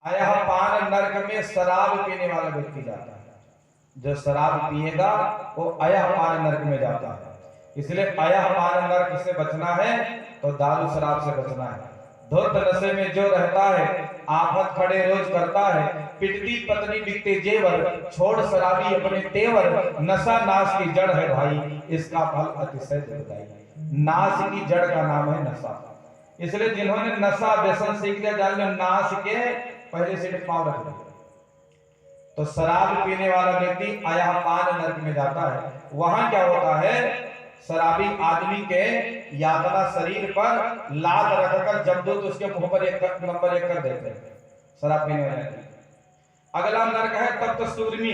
आया पान नरक में शराब पीने वाला व्यक्ति जाता है। जो शराब पिएगा वो अयह पान नरक में जाता है। इसलिए अयह पान नरक से बचना है तो दारू शराब से बचना है। धुत नशे में जो रहता है, आफत खड़े रोज करता है, पिटती पत्नी बिकते जेवर, छोड़ शराबी अपने तेवर, नशा नाश की जड़ है भाई, इसका फल अतिशय दुखदाई। नाश की जड़ का नाम है नशा। इसलिए जिन्होंने नशा व्यसन सीख लिया, जान लो नाश के पहले से पाव रख दिया। तो शराब पीने वाला व्यक्ति आया पान नरक में जाता है। वहां क्या होता है, शराबी आदमी के यातना शरीर पर लात रखकर जमदूत उसके मुंह पर नंबर 1 कर देते हैं शराब पीने वाले। अगला नरक है तप्त सूर्मी।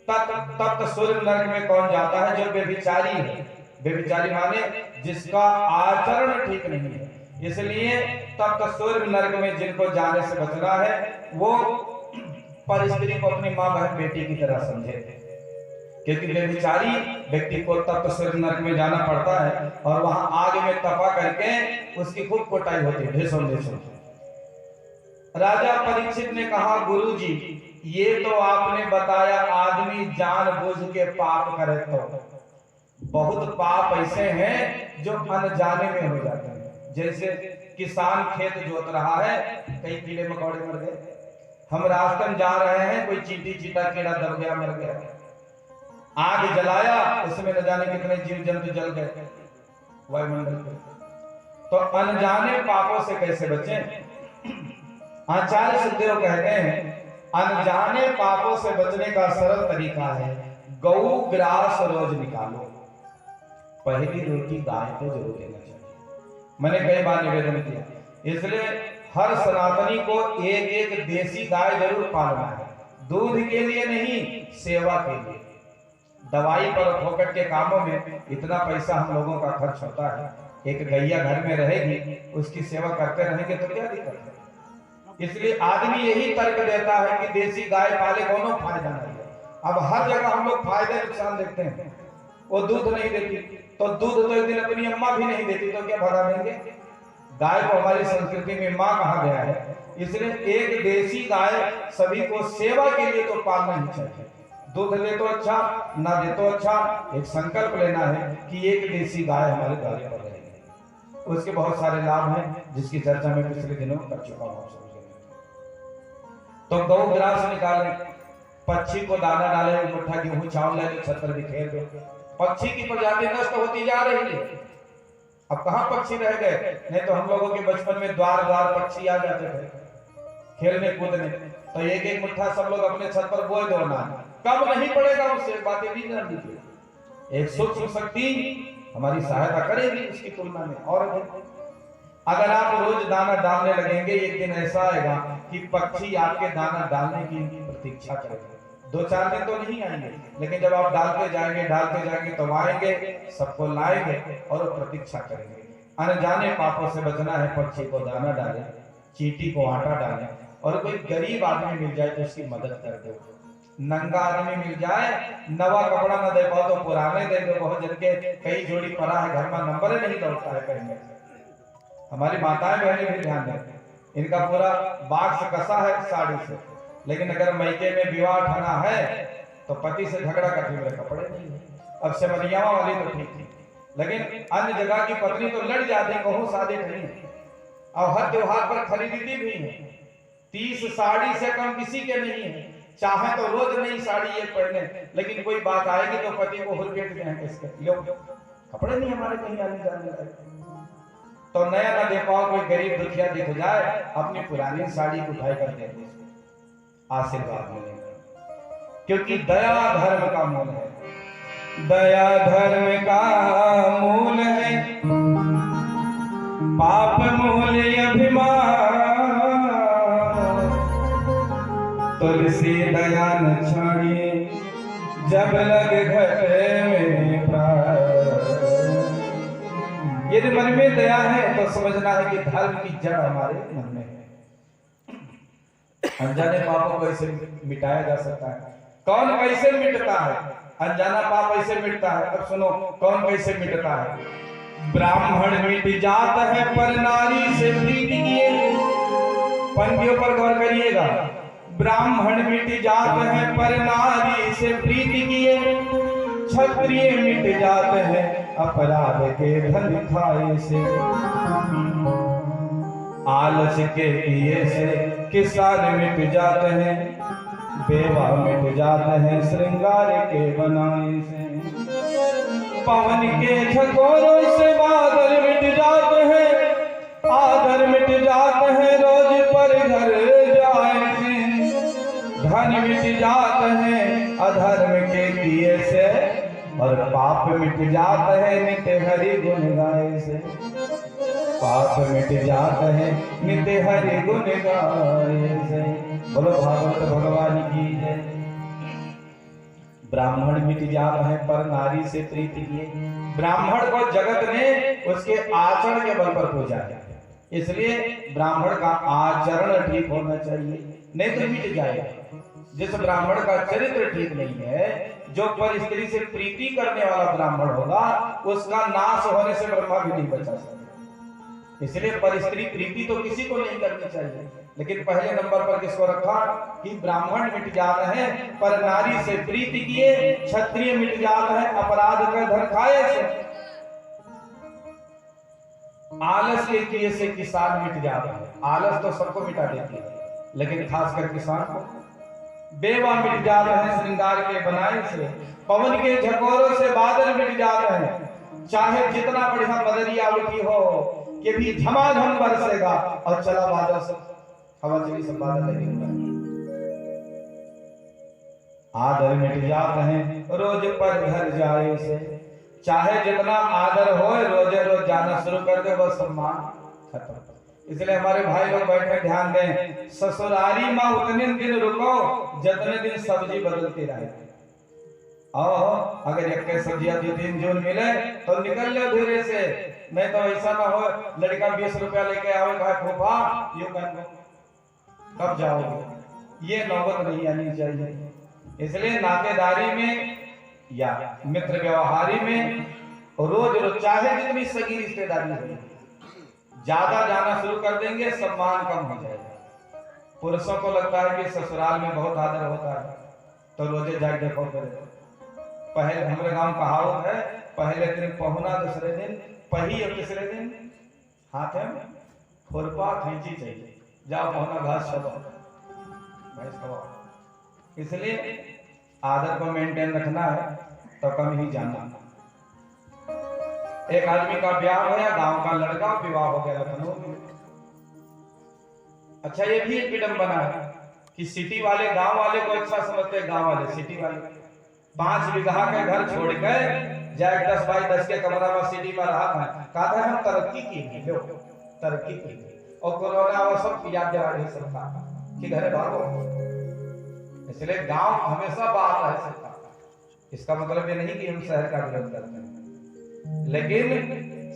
तप्त सूर्य नरक में कौन जाता है? जो व्यभिचारी है। व्यभिचारी माने जिसका आचरण ठीक नहीं है। इसलिए तप्त सूर्य नरक में जिनको जाने से बचना है वो पर स्त्री को अपनी मां बहन बेटी की तरह समझे, क्योंकि व्यभिचारी व्यक्ति को तप्त सूर्य नरक में जाना पड़ता है और वहां आग में तपा करके उसकी खूब कुटाई होती है, ढेसों ढेसों। राजा परीक्षित ने कहा, गुरुजी ये तो आपने बताया आदमी जानबूझ के पाप करे, तो बहुत पाप ऐसे हैं जो अनजाने में हो जाते हैं। जैसे किसान खेत जोत रहा है, कई कीड़े मकोड़े मर गए, हम रास्ते में जा रहे हैं, कोई चींटी चीता कीड़ा दब गया मर गया, आग जलाया उसमें न जाने कितने जीव जंतु जल गए वायुमंडल पे। तो अनजाने पापों से कैसे बचें? आचार्य सुखदेव कहते हैं अनजाने पापों से बचने का सरल तरीका है गौ ग्रास रोज निकालो। पहली रोटी गाय को जरूर देना चाहिए। मैंने कई बार निवेदन किया, इसलिए हर सनातनी को एक एक देसी गाय जरूर पालना है। दूध के लिए नहीं, सेवा के लिए। दवाई पर फोकट के कामों में इतना पैसा हम लोगों का खर्च होता है, एक गैया घर में रहेगी उसकी सेवा करते रहेंगे तो क्या दिक्कत है? इसलिए आदमी यही तर्क देता है कि देसी गाय पाले कोनो फायदा नहीं है। अब हर जगह हम लोग फायदे नुकसान देखते हैं। वो दूध नहीं देती तो दूध तो एक दिन अपनी अम्मा भी नहीं देती तो क्या भरा देंगे? गाय को हमारी संस्कृति में मां कहा गया है। इसलिए एक देसी गाय सभी को सेवा के लिए तो पालना ही चाहिए। दूध दे तो अच्छा, ना दे तो अच्छा, एक संकल्प लेना है कि एक देसी गाय हमारे द्वार पर रहेगी। उसके बहुत सारे लाभ हैं जिसकी चर्चा मैं पिछले दिनों कर चुका हूं। तो गौ ग्रास निकाले, पक्षी को दाना डाले, मुट्ठा गेहूं चावल ले छत पर बिखेर दो। पक्षी की प्रजाति नष्ट होती जा रही है। अब कहां पक्षी रह गए? नहीं तो हम लोगों के बचपन में द्वार द्वार पक्षी आ जाते थे खेलने कूदने, तो एक एक मुट्ठा सब लोग अपने छत पर बोए दो ना, कब नहीं पड़ेगा उससे बातें भी जान लीजिए। एक सूक्ष्म शक्ति हमारी सहायता करेगी उसकी तुलना में। और अगर आप रोज दाना डालने लगेंगे, एक दिन ऐसा आएगा कि पक्षी आपके दाना डालने की प्रतीक्षा करेंगे। 2-4 दिन तो नहीं आएंगे, लेकिन जब आप डालते जाएंगे तो आएंगे, सबको लाएंगे और प्रतीक्षा करेंगे। अनजाने पापों से बचना है। पक्षी को दाना डालें, चींटी को आटा डालें, और कोई गरीब आदमी मिल जाए तो उसकी मदद कर दो। नंगा आदमी मिल जाए, नवा कपड़ा न दे पाओ तो पुराने दे दो। बहुत जन के कई जोड़ी पड़ा है घर में, नंबर नहीं लौटता है पहनने। हमारी माताएं बहनें भी ध्यान दें, इनका पूरा बाक्स कसा है साड़ी से, लेकिन अगर मैके में विवाह ठाना है तो पति से झगड़ा करके मेरे कपड़े नहीं है। अब सेमरियावा वाली तो ठीक थी, लेकिन अन्य जगह की पत्नी तो लड़ जाती, कहूं शादी नहीं है। और हर त्योहार पर खरीदती भी है। 30 साड़ी से कम किसी के नहीं है। चाहे तो रोज नई साड़ी ये पहने, लेकिन कोई बात आएगी तो पति को हुलपेट देंगे इसके, लो कपड़े नहीं हमारे कहीं आने जाने लायक। तो नया ना दे पाओ, कोई गरीब दुखिया दिख जाए, अपनी पुरानी साड़ी उठाई कर दे, आशीर्वाद मिलेगा। क्योंकि दया धर्म का मूल है। दया धर्म का मूल है, पाप मूल अभिमान। तुलसी दया न छाड़े, जब लग घटे में प्राण। यदि मन में दया है तो समझना है कि धर्म की जड़ हमारे मन में है। अनजाने पापों को कैसे मिटाया जा सकता है? कौन कैसे मिटता है? अनजाना पाप कैसे मिटता है? अब सुनो कौन कैसे मिटता है। ब्राह्मण मिट जाता है पर नारी से प्रीति किए, पंक्तियों पर गौर करिएगा। ब्राह्मण मिट जात है पर नारी से प्रीति किए, क्षत्रिय मिट जाते हैं अपराध के धन खाए से, आलस के किए से किसान मिट जाते हैं, बेवा मिट जाते हैं श्रृंगार के बनाए से, पवन के झकोरों से बादल मिट जाते हैं, आदर मिट जाते हैं रोज पर घर जाए से, धन मिट जाते हैं अधर्म के किए से, और पाप मिट जाते हैं नित्य हरि गुण गाए से, पाप मिट जाते हैं नित्य हरि गुण गाए से। बोलो भागवत भगवान की जय। ब्राह्मण मिट जाते हैं पर नारी से प्रीति किए। ब्राह्मण को जगत ने उसके आचरण के बल पर पूजा है, इसलिए ब्राह्मण का आचरण ठीक होना चाहिए, नहीं तो मिट जाएगा। जिस ब्राह्मण का चरित्र ठीक नहीं है, जो पर स्त्री से प्रीति करने वाला ब्राह्मण होगा, उसका नाश होने से ब्रह्मा भी नहीं बचा सकता। इसलिए पर स्त्री प्रीति तो किसी को नहीं करनी चाहिए, लेकिन पहले नंबर पर किसको रखा कि ब्राह्मण मिट जाते हैं पर नारी से प्रीति किए, क्षत्रिय मिट जाते हैं अपराध का धन खाए से, आलस के किए से किसान मिट जाता है। आलस तो सबको मिटा देती है, लेकिन खासकर किसान को। बेवा मिट जाते हैं श्रृंगार के बनाए से, पवन के झकोरों से बादल मिट जाते हैं। चाहे जितना बढ़िया बदरिया उठी हो कि भी झमाझम बरसेगा, और चला बादल से हवा चली सब बादल लगेगा। आदर मिट जाते हैं रोज पर घर जाए से, चाहे जितना आदर हो रोजे रोज जाना शुरू कर दे, वो सम्मान खत्म। इसलिए हमारे भाई लोग बैठे ध्यान दें, ससुरारी माँ उतने दिन रुको जितने दिन सब्जी बदलती रहे। और अगर एक सब्जियां 2-3 जून मिले तो निकल लो धीरे से, नहीं तो ऐसा ना हो लड़का 20 रुपया लेके आवे कहा फूफा यूं कर, कब जाओगे, ये नौबत नहीं आनी चाहिए। इसलिए नातेदारी में या मित्र व्यवहारी में रोज रोज चाहे जितनी सगी रिश्तेदारी हो, ज्यादा जाना शुरू कर देंगे, सम्मान कम हो जाएगा। पुरुषों को लगता है कि ससुराल में बहुत आदर होता है, तो रोजे जाके देखो करे। पहले हमारे गांव कहावत है, पहले दिन पहुना, दूसरे दिन पही और तीसरे दिन हाथ में खुरपा खींची चाहिए, जाओ पहुना घास चलो। इसलिए आदर को मेंटेन रखना है तो कम ही जाना। एक आदमी का ब्याह हो गया, गांव का लड़का विवाह हो गया लखनऊ में। अच्छा, ये भी एक विडंबना है कि सिटी वाले गांव वाले को अच्छा समझते हैं, गांव वाले सिटी वाले 5 बीघा के घर छोड़कर जाए 10 बाई 10 के कमरा में सिटी में रहा था, कहा था हम तरक्की की, लो तरक्की की, और कोरोना और सब याद दिला सबका कि घर भागो। इसलिए गांव हमेशा बाहर रह सकता। इसका मतलब ये नहीं कि हम शहर का विरोध करते हैं, लेकिन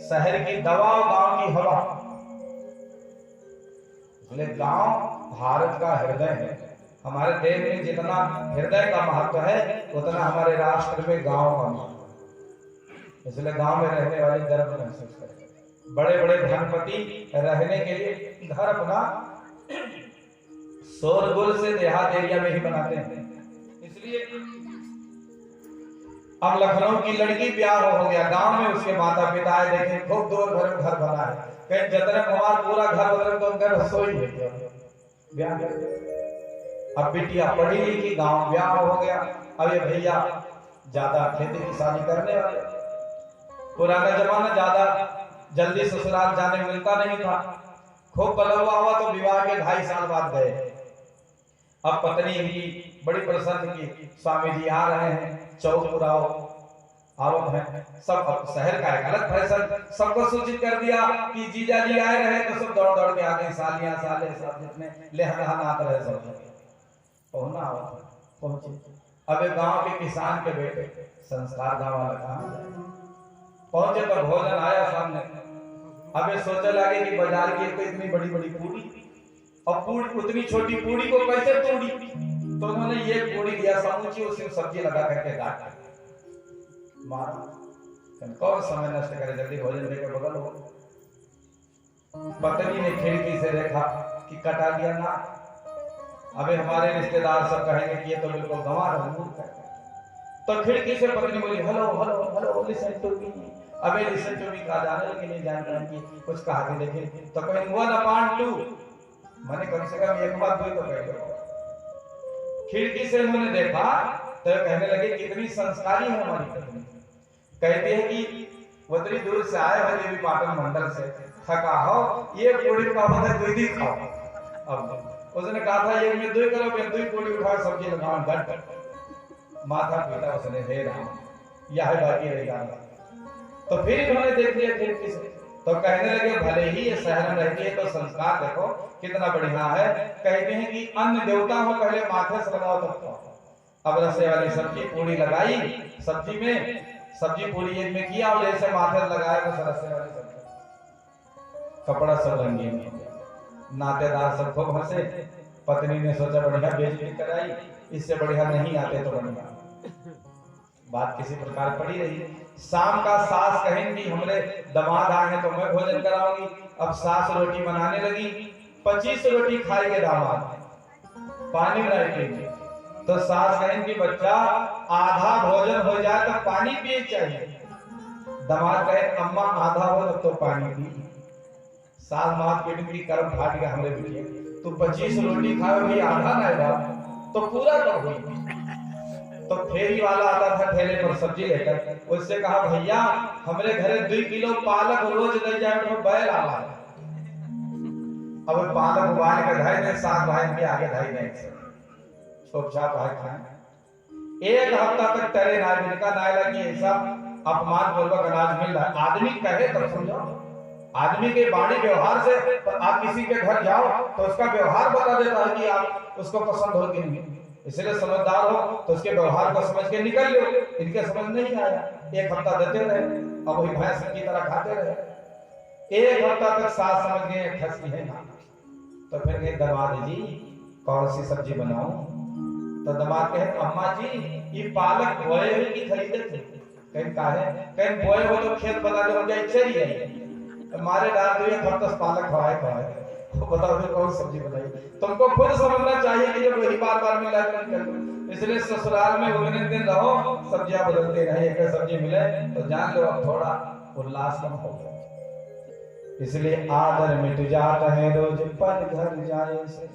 शहर की दवा और गांव की हवा। इसलिए गांव भारत का हृदय है। हमारे देश में जितना हृदय का महत्व है, उतना हमारे राष्ट्र में गांव का महत्व है। इसलिए गांव में रहने वाले गर्व महसूस करते हैं। बड़े बड़े धनपति रहने के लिए घर अपना शोरगुल से देहात एरिया में ही बनाते हैं। इसलिए अब लखनऊ की लड़की ब्याह हो गया, गांव में उसके माता पिता है, देखें खूब दूर भर में घर बना है, कहीं जतने हमारा पूरा घर उतरे तो उनका रसोई है ब्याह। अब बिटिया पढ़ी लिखी, गांव ब्याह हो गया, अब ये भैया ज्यादा खेती किसानी करने वाले। पुराना जमाना ज्यादा जल्दी ससुराल जाने मिलता नहीं था, खूब बलवा हुआ तो विवाह के 2.5 साल बाद गए। अब पत्नी इनकी बड़ी प्रसन्न की स्वामी जी आ रहे हैं, चौक पुराओ आवत है। सब शहर का एक अलग फैशन, सबको सूचित कर दिया कि जीजा जी आए रहे, तो सब दौड़ दौड़ के आ गए, सालियां साले सब जितने लेहन आते रहे सब पहुंचना पहुंचे। अब गांव के किसान के बेटे संस्कार गांव वाला कहां जाए, पहुंचे तो भोजन आया सामने। अब ये सोचने लगे कि बाजार की तो इतनी बड़ी बड़ी पूरी, और पूरी उतनी छोटी पूरी को कैसे तोड़ी, तो उन्होंने ये पूरी लिया समूची, उसमें सब्जी लगा करके काट मार। कौन समय नष्ट करे, जल्दी भोजन देकर बगल हो। पत्नी ने खिड़की से देखा कि कटा दिया ना। अबे हमारे रिश्तेदार सब कहेंगे कि ये तो बिल्कुल गंवार है। तो खिड़की से पत्नी बोली hello hello hello listen to me. अबे लिसन टू मी कहा जाने लेकिन नहीं जान रहा कि कुछ कहा कि लेकिन तो कहीं 1/2 मैंने कम से कम एक बार दो तो कह। खिड़की से उन्होंने देखा तो कहने लगे कितनी संस्कारी है हमारी पत्नी। कहते हैं कि वो इतनी दूर से आए हो देवी पाटन मंडल से, थका हो ये पूरी का मतलब दूध ही खाओ। अब उसने कहा था ये मैं दूध करो, मैं दूध पूरी उठा सब्जी लगाऊं गट माथा पीटा उसने हे राम यह बाकी रह जाना। तो फिर उन्होंने देख लिया खिड़की से तो कहने लगे भले ही ये शहर में रहती है तो संस्कार देखो कितना बढ़िया है। कहते हैं कि अन्न देवता हो पहले माथे से लगाओ तब खाओ। अब रसे वाली सब्जी पूरी लगाई, सब्जी में सब्जी पूरी एक में किया और जैसे माथे लगाया तो रसे वाली सब्जी कपड़ा सब रंगीन हो गया। नातेदार सब खूब हंसे। पत्नी ने सोचा बढ़िया बेइज्जती कराई, इससे बढ़िया नहीं आते तो बढ़िया। बात किसी प्रकार पड़ी रही। शाम का सास कहेंगी हमरे दामाद आए हैं तो मैं भोजन कराऊंगी। अब सास रोटी बनाने लगी, 25 रोटी खाएंगे दामाद, पानी बनाएंगे। तो सास कहेंगी बच्चा आधा भोजन हो जाए तो पानी पिए चाहिए। दामाद कहे अम्मा आधा हो तब तो पानी पी। सास मात पेट की कर्म फाट गया हमरे बेटिया, तू 25 रोटी खाओ भी आधा ना है तो पूरा कब हुई। तो फेरी वाला आता था ठेले पर सब्जी लेकर, उससे कहा भैया हमरे घरे 2 किलो पालक रोज ले जाए तो बैल आवा। अब पालक उबाल के ढाई दे, साग भाई के आगे ढाई दे, छोप छाप भाई खाए। एक हफ्ता तक टरे ना मिलका ना लगी ऐसा अपमान पूर्वक अनाज मिल रहा। आदमी कहे तब समझो, आदमी के वाणी व्यवहार से आप किसी के घर जाओ तो उसका व्यवहार बता देता है कि आप उसको पसंद हो कि नहीं। इसलिए समझदार हो तो उसके व्यवहार को समझ के निकल लो। इनके समझ नहीं आया, एक हफ्ता देते रहे अब वही भैंस की तरह खाते रहे। एक हफ्ता तक सास समझ गए खसी है ना। तो फिर कहे दामाद जी कौन सी सब्जी बनाऊं। तो दामाद कहे अम्मा जी ये पालक बोए हुए की खरीदे थे। कहीं काहे कहीं बोए हो तो खेत बता दो जाए चाहिए हमारे डाल दो एक हफ्ता पालक खाए तो बताओ फिर कौन सब्जी बनाई। तुमको खुद समझना चाहिए कि जब वही बार बार मिला कर। इसलिए ससुराल में उतने दिन रहो सब्जियां बदलते रहे, एक सब्जी मिले तो जान लो अब थोड़ा उल्लास कम हो गया। इसलिए आदर मिट जाता है रोज पल घर जाए से।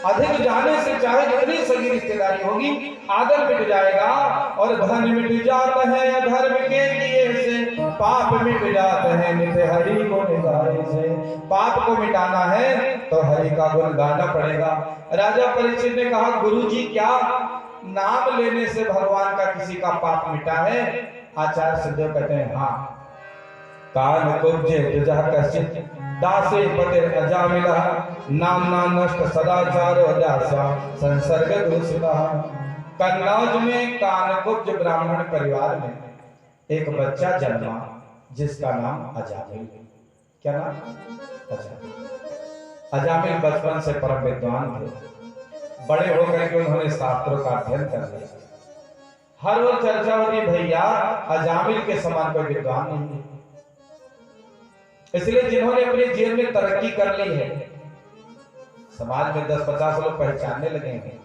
अधिक जाने से चाहे जितनी सगी रिश्तेदारी होगी आदर मिट जाएगा। और धन मिट जाता है अधर्म के लिए से, पाप मिट जाता है नित्य हरि को निगाहे से। पाप को मिटाना है तो हरि का गुण गाना पड़ेगा। राजा परीक्षित ने कहा गुरुजी क्या नाम लेने से भगवान का किसी का पाप मिटा है। आचार्य सिद्धदेव कहते हैं हाँ। कान कुब्जे तुझा कश्चित दासे पते अजामिला, नामना नष्ट सदाचार दासा संसर्ग दूषिता। कन्नौज में कानकुब्ज ब्राह्मण परिवार में एक बच्चा जन्मा जिसका नाम अजामिल। क्या नाम? अजामिल। अजामिल बचपन से परम विद्वान थे। बड़े होकर के उन्होंने शास्त्रों का अध्ययन कर लिया। हर रोज चर्चा होती भैया अजामिल के समान कोई विद्वान नहीं है। इसलिए जिन्होंने अपने जीवन में तरक्की कर ली है, समाज में 10-50 लोग पहचानने लगे हैं,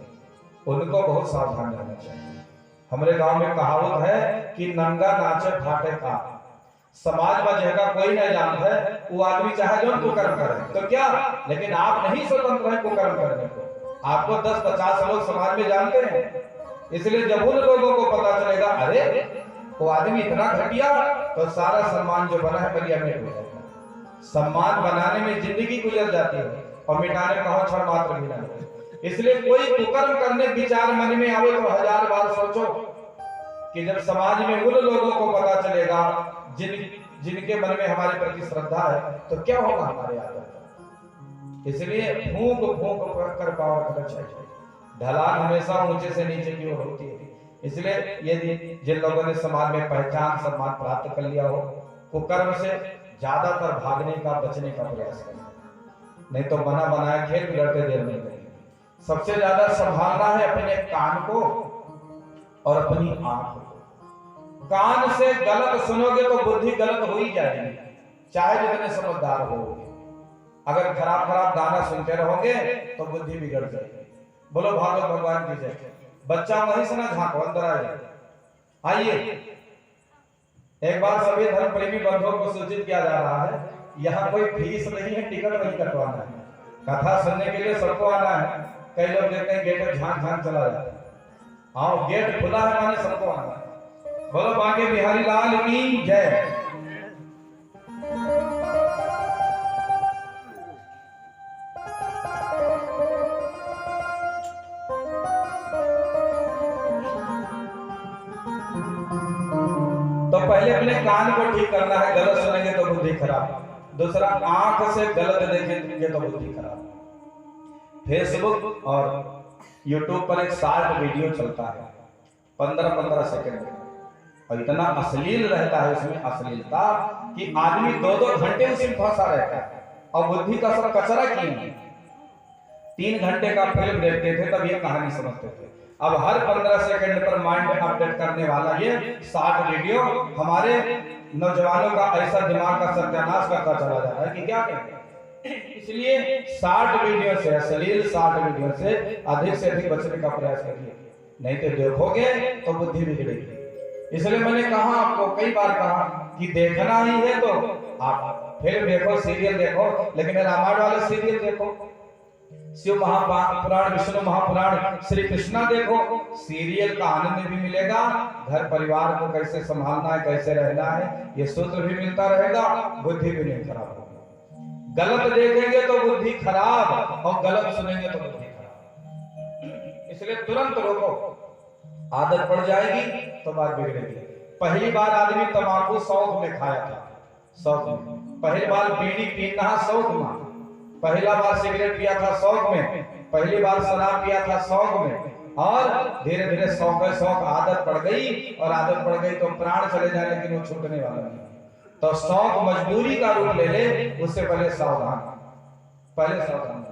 उनको बहुत सावधान रहना चाहिए। हमारे गांव में कहावत है कि नंगा नाचे फाटे का। समाज में जगह कोई नहीं जानता है, वो आदमी चाहे जो कुकर्म करे तो क्या, लेकिन आप नहीं स्वतंत्र है कुकर्म करने को। आपको 10-50 लोग समाज में जानते हैं। इसलिए जब उन लोगों को पता चलेगा अरे वो आदमी इतना घटिया, तो सारा सम्मान जो बना है बलिया में हो जाएगा। सम्मान बनाने में जिंदगी गुजर जाती है और मिटाने का क्षण मात्र भी नहीं। इसलिए कोई कुकर्म करने विचार मन में आवे तो 1000 बार सोचो कि जब समाज में उन लोगों को पता चलेगा जिनके मन में हमारे प्रति श्रद्धा है तो क्या होगा हमारे आगे। इसलिए फूंक फूंक कर पावर करना चाहिए। ढलान हमेशा ऊंचे से नीचे की ओर होती है। इसलिए यदि जिन लोगों ने समाज में पहचान सम्मान प्राप्त कर लिया हो, कुकर्म से ज्यादातर भागने का बचने का प्रयास करें, नहीं तो बना बनाया खेल बिगड़ते देर नहीं लगेगी। सबसे ज्यादा संभालना है अपने कान को और अपनी आंख को। कान से गलत सुनोगे तो बुद्धि गलत हो ही जाएगी, चाहे जितने समझदार हो। अगर खराब खराब गाना सुनते रहोगे तो बुद्धि बिगड़ जाएगी। बोलो भागवत भगवान की जय। बच्चा वहीं से ना झांको, अंदर आइए। एक बार सभी धर्म प्रेमी बंधुओं को सूचित किया जा रहा है, यहाँ कोई फीस नहीं है, टिकट नहीं कटवाना है, कथा सुनने के लिए सबको आना है। कई लोग देखते हैं गेट झांक झांक चला जाता है। हाँ, गेट खुला है माने सबको आना है। बोलो बांके बिहारी लाल की जय। तो पहले अपने कान को ठीक करना है, गलत सुनेंगे तो बुद्धि खराब। दूसरा, आंख से गलत देखेंगे तो बुद्धि खराब। फेसबुक और यूट्यूब पर एक शॉर्ट वीडियो चलता है 15-15 सेकंड का, और इतना अश्लील रहता है उसमें, अश्लीलता कि आदमी 2-2 घंटे उसमें फंसा रहता है और बुद्धि का सब कचरा किए। 3 घंटे का फिल्म देखते थे तब ये कहानी समझते थे। अब हर 15 सेकंड पर माइंड अपडेट करने वाला ये शॉर्ट वीडियो हमारे नौजवानों का ऐसा दिमाग का सत्यानाश करता चला जा रहा है कि क्या कहें। इसलिए शॉर्ट वीडियो से, अश्लील शॉर्ट वीडियो से अधिक बचने का प्रयास करिए, नहीं तो देखोगे तो बुद्धि बिगड़ेगी। इसलिए मैंने कहा आपको, कई बार कहा कि देखना ही है तो आप फिल्म देखो, सीरियल देखो, लेकिन रामायण वाले सीरियल देखो, शिव महापुराण, विष्णु महापुराण, श्री कृष्णा देखो। सीरियल का आनंद भी मिलेगा, घर परिवार को कैसे संभालना है, कैसे रहना है, ये सूत्र भी मिलता रहेगा, बुद्धि भी नहीं खराब होगी। गलत देखेंगे तो बुद्धि खराब और गलत सुनेंगे तो बुद्धि खराब। इसलिए तुरंत रोको, आदत पड़ जाएगी तो बात बिगड़ेगी। पहली बार आदमी तंबाकू शौक में खाया था, शौक में। पहली बार बीड़ी पीना शौक में, पहला बार सिगरेट पिया था शौक में, पहली बार शराब पिया था शौक में, और धीरे धीरे शौक आदत पड़ गई, और आदत पड़ गई तो प्राण चले जाए लेकिन वो छूटने वाला नहीं। तो शौक मजबूरी का रूप ले ले, उससे पहले सावधान होना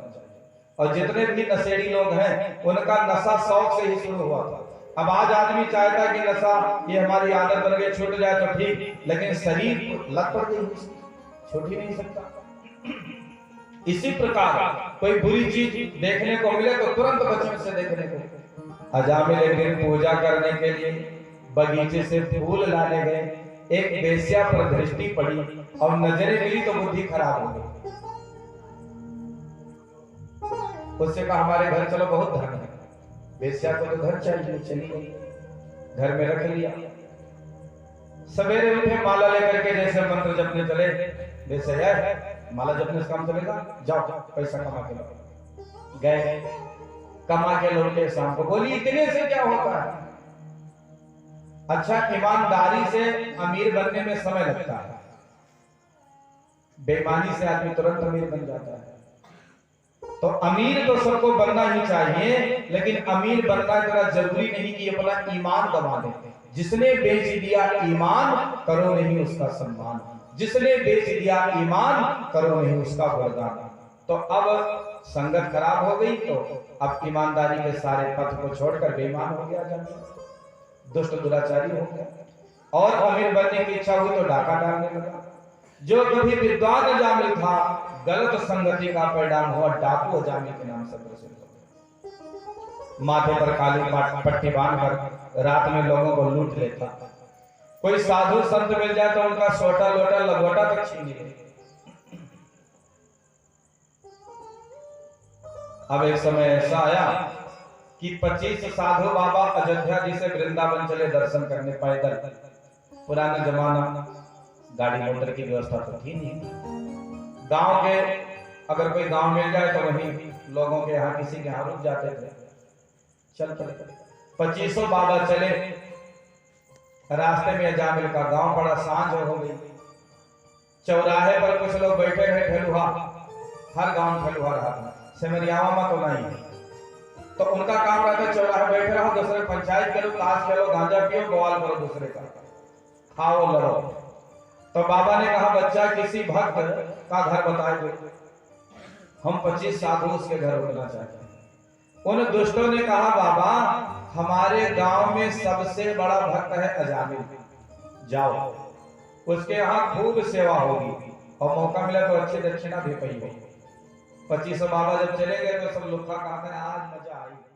चाहिए। और जितने भी नशेड़ी लोग हैं उनका नशा शौक से ही शुरू हुआ था। अब आज आदमी चाहता है कि नशा ये हमारी आदत बन गई, छूट जाए तो ठीक, लेकिन शरीर लत पड़ गई, छूट ही नहीं सकता। इसी प्रकार कोई बुरी चीज देखने को मिले तो तुरंत बचने से देखने को। अजामिल एक दिन पूजा करने के लिए बगीचे से फूल लाने गए, एक वेश्या पर दृष्टि पड़ी और नजरें मिली तो बुद्धि खराब हो गई। उससे कहा हमारे घर चलो, बहुत धन है। वेश्या को तो घर चाहिए, चली गई, घर में रख लिया। सवेरे उठे, माला लेकर के जैसे मंत्र जपने चले, वेश्या माला जपने से काम चलेगा, जाओ पैसा कमा के लाओ। गए, कमा के लौटे, शाम को बोली इतने से क्या होता है। अच्छा, ईमानदारी से अमीर बनने में समय लगता है, बेईमानी से आदमी तुरंत अमीर बन जाता है। तो अमीर तो सबको बनना ही चाहिए, लेकिन अमीर बनना इतना जरूरी नहीं कि अपना ईमान गंवा दे। जिसने बेच दिया ईमान, करो नहीं उसका सम्मान। जिसने बेच दिया ईमान, करो नहीं उसका वरदान। तो अब संगत खराब हो गई, तो अब ईमानदारी के सारे पथ को छोड़कर बेईमान हो गया, दुष्ट दुराचारी हो गया, और अमीर बनने की इच्छा हुई तो डाका डालने लगा। जो कभी विद्वान अजामिल था, गलत संगति का परिणाम हुआ डाकू अजामिल के नाम से प्रसिद्ध हो। माथे पर काली पट्टी बांधकर रात में लोगों को लूट लेता। कोई साधु संत मिल जाए तो उनका सोटा लोटा लंगोटा तक छीन ले। अब एक समय ऐसा आया कि 25 साधु बाबा अयोध्या जी से वृंदावन चले दर्शन करने पैदल। पुराना जमाना, गाड़ी मोटर की व्यवस्था तो थी नहीं। गांव के अगर कोई गांव मिल जाए तो वहीं लोगों के यहाँ किसी के यहाँ रुक जाते थे, चल पड़े। 25 बाबा चले, रास्ते में अजामिल का गांव पड़ा, सांझ हो गई। चौराहे पर कुछ लोग बैठे रहे, ठेलुहा, हर गांव ठेलुहा रहा था, सिमरियावा में तो नहीं। तो उनका काम रहता चौराहे बैठे रहो, दूसरे पंचायत करो, ताश खेलो, गांजा पियो, बवाल करो दूसरे का, खाओ लड़ो। तो बाबा ने कहा बच्चा किसी भक्त का घर बताए दो, हम 25 साधु उसके घर रुकना चाहते हैं। उन दुष्टों ने कहा बाबा हमारे गांव में सबसे बड़ा भक्त है अजामिल, जाओ उसके यहाँ खूब सेवा होगी और मौका मिला तो अच्छी दक्षिणा भी पाई होगी। 2500 बाबा जब चले गए तो सब लोग का कहते हैं आज मजा आई।